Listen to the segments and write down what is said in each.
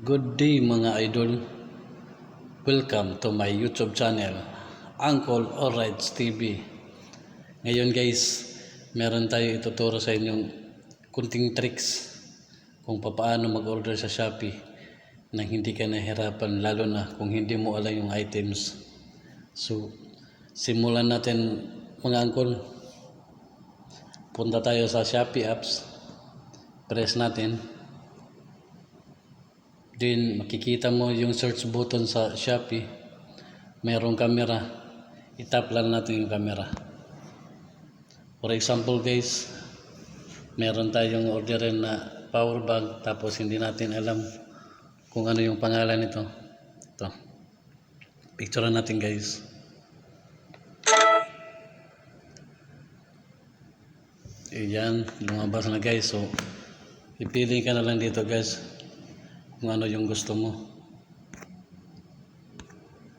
Good day mga idol. Welcome to my YouTube channel, Uncle Alrights TV. Ngayon guys, meron tayo ituturo sa inyong kunting tricks kung paano mag-order sa Shopee na hindi ka nahirapan, lalo na kung hindi mo alam yung items. So, simulan natin mga uncle. Punta tayo sa Shopee apps. Press natin. Then makikita mo yung search button sa Shopee. Mayroong camera. I-tap lang natin yung camera. For example guys, meron tayong orderin na power bank, tapos hindi natin alam kung ano yung pangalan nito. Ito. Picturean natin guys. Ayan, lumabas na guys. So, ipili ka na lang dito guys kung ano yung gusto mo.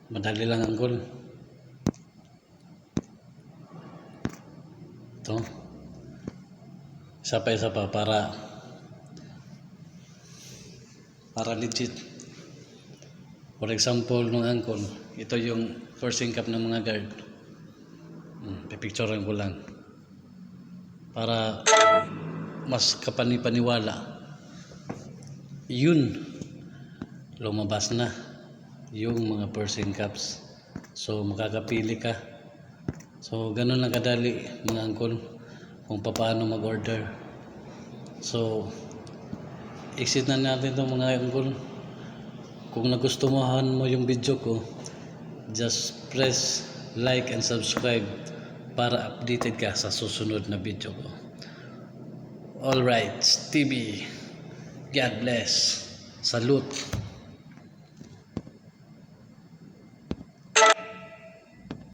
Madali lang uncle. Ito. Isa pa para legit. For example nung uncle, ito yung first cap ng mga guard. Pipicturean ko lang para mas kapanipaniwala. Yun, lumabas na yung mga person caps. So makakapili ka. So ganun lang kadali mga uncle kung paano mag-order. So exit na natin itong mga uncle. Kung nagustuhan mo yung video ko, just press like and subscribe para updated ka sa susunod na video ko. Alright, TV. God bless. Salute.